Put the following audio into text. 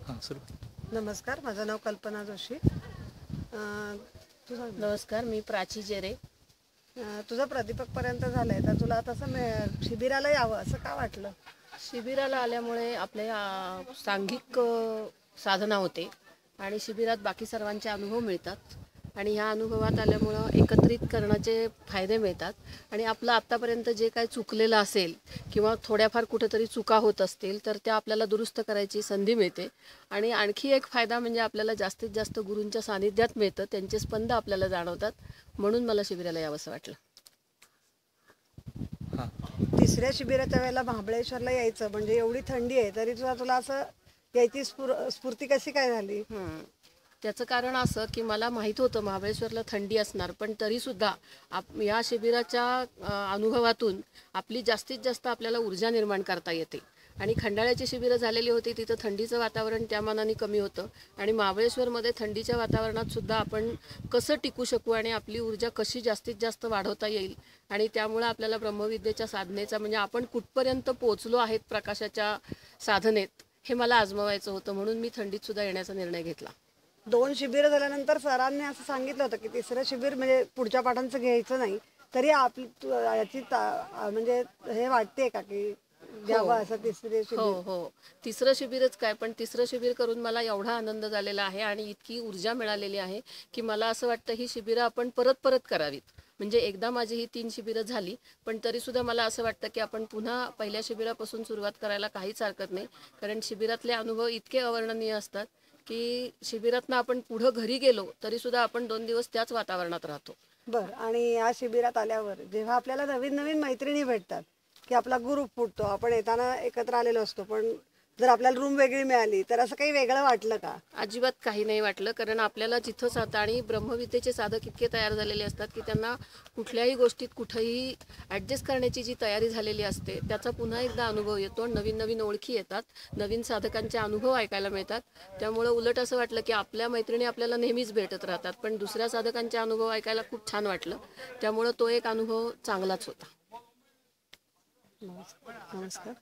हां सुरू. नमस्कार, माझं नाव कल्पना जोशी. तुझं नमस्कार, मी प्राची जेरे. तुझं प्राध्यापकपर्यंत झालं आहे, तर तुला तसं शिबिराला यावं असं का वाटलं? शिबिराला आल्यामुळे आपले सांघिक साधना होते आणि शिबिरात बाकी सर्वांचे अनुभव मिळतात आणि ह्या अनुभवात आल्यामुळं एकत्रित करण्याचे फायदे मिळतात आणि आपलं आत्तापर्यंत जे काय चुकलेलं असेल किंवा थोड्याफार कुठेतरी चुका होत असतील तर त्या आपल्याला दुरुस्त करायची संधी मिळते. आणि आणखी एक फायदा म्हणजे आपल्याला जास्तीत जास्त गुरूंच्या सानिध्यात मिळतं, त्यांचे स्पंद आपल्याला जाणवतात. म्हणून मला शिबिराला यावंसं वाटलं. हां. तिसऱ्या शिबिराच्या वेळेला महाबळेश्वरला यायचं म्हणजे एवढी थंडी आहे, तरी तुला असं यायची स्फूर्ती कशी काय झाली? त्याचं कारण असं की मला माहीत होतं महाबळेश्वरला थंडी असणार, पण तरीसुद्धा या शिबिराच्या अनुभवातून आपली जास्तीत जास्त आपल्याला ऊर्जा निर्माण करता येते. आणि खंडाळ्याची शिबिरं झालेली होती, तिथं थंडीचं वातावरण त्या मानाने कमी होतं आणि महाबळेश्वरमध्ये थंडीच्या वातावरणात सुद्धा आपण कसं टिकू शकू आणि आपली ऊर्जा कशी जास्तीत जास्त वाढवता येईल आणि त्यामुळं आपल्याला ब्रह्मविद्येच्या साधनेचा म्हणजे आपण कुठपर्यंत पोचलो आहेत प्रकाशाच्या साधनेत हे मला आजमावायचं होतं. म्हणून मी थंडीतसुद्धा येण्याचा निर्णय घेतला. 2 शिबिरं झाल्यानंतर सरांनी असं सांगितलं होतं की तिसरं शिबिर म्हणजे पुढच्या पाठांचं घ्यायचं नाही, तरी आपली याची म्हणजे हे वाटते का की घ्यावं असं तिसरे हो शिबिर? हो, तिसरं शिबिरच काय, पण तिसरं शिबिर करून मला एवढा आनंद झालेला आहे आणि इतकी ऊर्जा मिळालेली आहे की मला असं वाटतं ही शिबिरं आपण परत परत करावीत. म्हणजे एकदा माझी ही 3 शिबिरं झाली, पण तरीसुद्धा मला असं वाटतं की आपण पुन्हा पहिल्या शिबिरापासून सुरुवात करायला काहीच हरकत नाही. कारण शिबिरातले अनुभव इतके अवर्णनीय असतात की शिबिरातनं आपण पुढं घरी गेलो तरीसुद्धा आपण 2 दिवस त्याच वातावरणात राहतो. बरं, आणि या शिबिरात आल्यावर जेव्हा आपल्याला नवीन नवीन मैत्रिणी भेटतात की आपला ग्रुप फुटतो, आपण येताना एकत्र आलेलो असतो, पण जर आपल्याला रूम वेगळी मिळाली तर असं काही वेगळं वाटलं का? अजिबात काही नाही वाटलं, कारण आपल्याला जिथं जातं आणि ब्रह्मविद्येचे साधक इतके तयार झालेले असतात की त्यांना कुठल्याही गोष्टीत कुठंही ॲडजस्ट करण्याची जी तयारी झालेली असते त्याचा पुन्हा एकदा अनुभव येतो. नवीन नवीन ओळखी येतात, नवीन साधकांचे अनुभव ऐकायला मिळतात. त्यामुळं उलट असं वाटलं की आपल्या मैत्रिणी आपल्याला नेहमीच भेटत राहतात, पण दुसऱ्या साधकांचे अनुभव ऐकायला खूप छान वाटलं. त्यामुळं तो एक अनुभव चांगलाच होता. नमस्कार.